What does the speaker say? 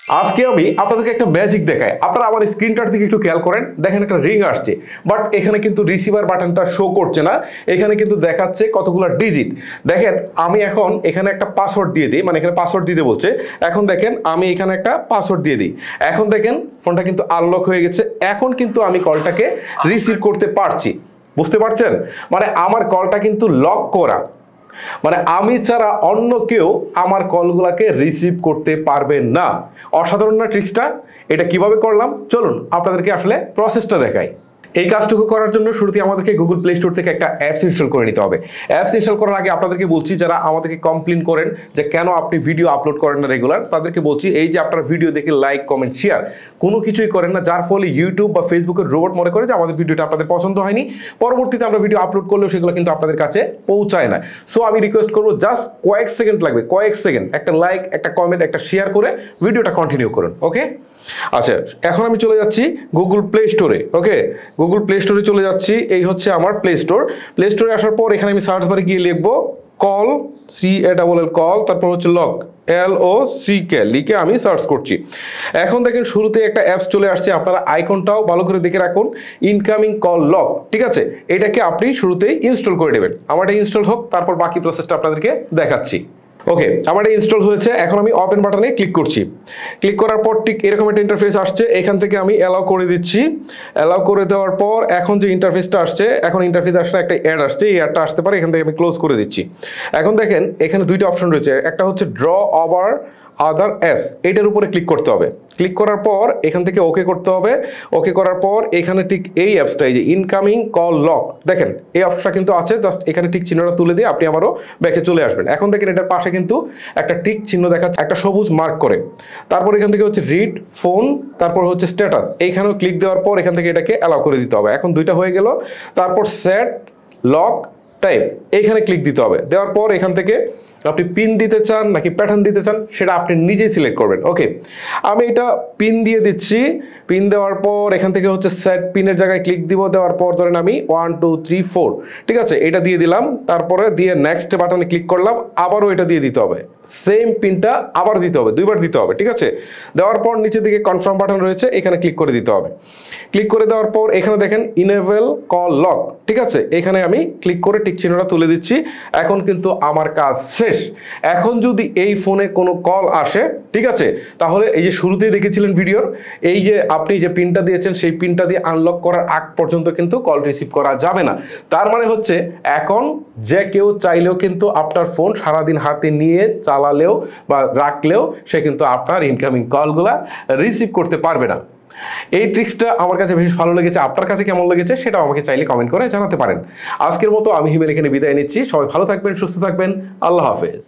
আজকে আমি আপনাদেরকে একটা ম্যাজিক দেখাই। আপনারা আমার স্ক্রিনটার দিকে একটু খেয়াল করেন, দেখেন একটা রিং আসছে, বাট এখানে কিন্তু রিসিভার বাটনটা শো করছে না। এখানে কিন্তু দেখাচ্ছে কতগুলো ডিজিট। দেখেন আমি এখন এখানে একটা পাসওয়ার্ড দিয়ে দিই, মানে এখানে পাসওয়ার্ড দিতে বলছে। এখন দেখেন আমি এখানে একটা পাসওয়ার্ড দিয়ে দিই। এখন দেখেন ফোনটা কিন্তু আনলক হয়ে গেছে। এখন কিন্তু আমি কলটাকে রিসিভ করতে পারছি। বুঝতে পারছেন? মানে আমার কলটা কিন্তু লক করা, মানে আমি ছাড়া অন্য কেউ আমার কলগুলোকে রিসিভ করতে পারবে না। অসাধারণ না ট্রিক্সটা? এটা কিভাবে করলাম চলুন আপনাদেরকে আসলে প্রসেসটা দেখাই। এই কাজটুকু করার জন্য শুরুতে আমাদেরকে গুগল প্লে স্টোর থেকে একটা অ্যাপস ইনস্টল করে নিতে হবে। অ্যাপস ইনস্টল করার আগে আপনাদেরকে বলছি, যারা আমাদেরকে কমপ্লেন করেন যে কেন আপনি ভিডিও আপলোড করেন না রেগুলার, তাদেরকে বলছি এই যে আপনারা ভিডিও দেখে লাইক কমেন্ট শেয়ার কোনো কিছুই করেন না, যার ফলে ইউটিউব বা ফেসবুকের রোবট মনে করে যে আমাদের ভিডিওটা আপনাদের পছন্দ হয়নি, পরবর্তীতে আমরা ভিডিও আপলোড করলেও সেগুলো কিন্তু আপনাদের কাছে পৌঁছায় না। সো আমি রিকোয়েস্ট করবো, জাস্ট কয়েক সেকেন্ড লাগবে, কয়েক সেকেন্ড, একটা লাইক, একটা কমেন্ট, একটা শেয়ার করে ভিডিওটা কন্টিনিউ করুন। ওকে, আচ্ছা এখন আমি চলে যাচ্ছি গুগল প্লে স্টোরে। ওকে, গুগল প্লে স্টোরে চলে যাচ্ছি। এই হচ্ছে আমার প্লে স্টোর। প্লে স্টোরে আসার পর এখানে আমি সার্চ বারে গিয়ে লিখবো কল, CALL কল, তারপর হচ্ছে লক, LOCK লিখে আমি সার্চ করছি। এখন দেখেন শুরুতে একটা অ্যাপস চলে আসছে, আপনারা আইকনটাও ভালো করে দেখে রাখুন, ইনকামিং কল লক। ঠিক আছে, এটাকে আপনি শুরুতেই ইনস্টল করে নেবেন। আমার এটা ইনস্টল হোক, তারপর বাকি প্রসেসটা আপনাদেরকে দেখাচ্ছি। ওকে, আমার এটা ইনস্টল হয়েছে। এখন আমি ওপেন বাটনে ক্লিক করছি। ক্লিক করার পর ঠিক এরকম একটা ইন্টারফেস আসছে। এখান থেকে আমি অ্যালাউ করে দিচ্ছি। অ্যালাউ করে দেওয়ার পর এখন যে ইন্টারফেসটা আসছে, এখন ইন্টারফেস আসলে একটা অ্যাড আসছে, এই অ্যাডটা আসতে পারে, এখান থেকে আমি ক্লোজ করে দিচ্ছি। এখন দেখেন এখানে দুইটা অপশন রয়েছে, একটা হচ্ছে ড্র ওভার আদার অ্যাপস, এটার উপরে ক্লিক করতে হবে। ক্লিক করার পর এখান থেকে ওকে করতে হবে। ওকে করার পর এখানে ঠিক এই অ্যাপসটা, এই যে ইনকামিং কল লক, দেখেন এই অপশনটা কিন্তু আছে, জাস্ট এখানে টিক চিহ্নটা তুলে দিয়ে আপনি আবারও ব্যাকে চলে আসবেন। এখন দেখেন এটার পাশে কিন্তু একটা টিক চিহ্ন দেখাচ্ছে, একটা সবুজ মার্ক করে। তারপর এখান থেকে হচ্ছে রিড ফোন, তারপর হচ্ছে স্ট্যাটাস, এইখানেও ক্লিক দেওয়ার পর এখান থেকে এটাকে অ্যালাউ করে দিতে হবে। এখন দুইটা হয়ে গেল। তারপর সেট লক টাইপ, এইখানে ক্লিক দিতে হবে। দেওয়ার পর এখান থেকে আপনি পিন দিতে চান নাকি প্যাটার্ন দিতে চান সেটা আপনি নিজেই সিলেক্ট করবেন। ওকে, আমি এটা পিন দিয়ে দিচ্ছি। পিন দেওয়ার পর এখান থেকে হচ্ছে সেট পিনের জায়গায় ক্লিক দিব। দেওয়ার পর ধরেন আমি 1 2 3 4, ঠিক আছে, এটা দিয়ে দিলাম। তারপরে দিয়ে নেক্সট বাটনে ক্লিক করলাম, আবারও এটা দিয়ে দিতে হবে। সেম পিনটা আবার দিতে হবে, দুইবার দিতে হবে। ঠিক আছে, দেওয়ার পর নিচের দিকে কনফার্ম বাটন রয়েছে, এখানে ক্লিক করে দিতে হবে। ক্লিক করে দেওয়ার পর এখানে দেখেন ইনেবল কল লক, ঠিক আছে, এখানে আমি ক্লিক করে টিক চিহ্নটা তুলে দিচ্ছি। এখন কিন্তু আমার কাজ শেষ। এখন যদি এই ফোনে কোনো কল আসে, ঠিক আছে, তাহলে এই যে শুরুতেই দেখেছিলেন ভিডিওর, এই যে আপনি যে পিনটা দিয়েছেন সেই পিনটা দিয়ে আনলক করার আগ পর্যন্ত কিন্তু কল রিসিভ করা যাবে না। তার মানে হচ্ছে এখন যে কেউ চাইলেও কিন্তু আপনার ফোন সারাদিন হাতে নিয়ে চালালেও বা রাখলেও সে কিন্তু আপনার ইনকামিং কলগুলা রিসিভ করতে পারবে না। এই ট্রিক্সটা আমার কাছে বেশ ভালো লেগেছে। আপনার কাছে কেমন লেগেছে সেটাও আমাকে চাইলে কমেন্ট করে জানাতে পারেন। আজকের মতো আমি হিমেল এখানে বিদায় নিচ্ছি। সবাই ভালো থাকবেন, সুস্থ থাকবেন। আল্লাহ হাফেজ।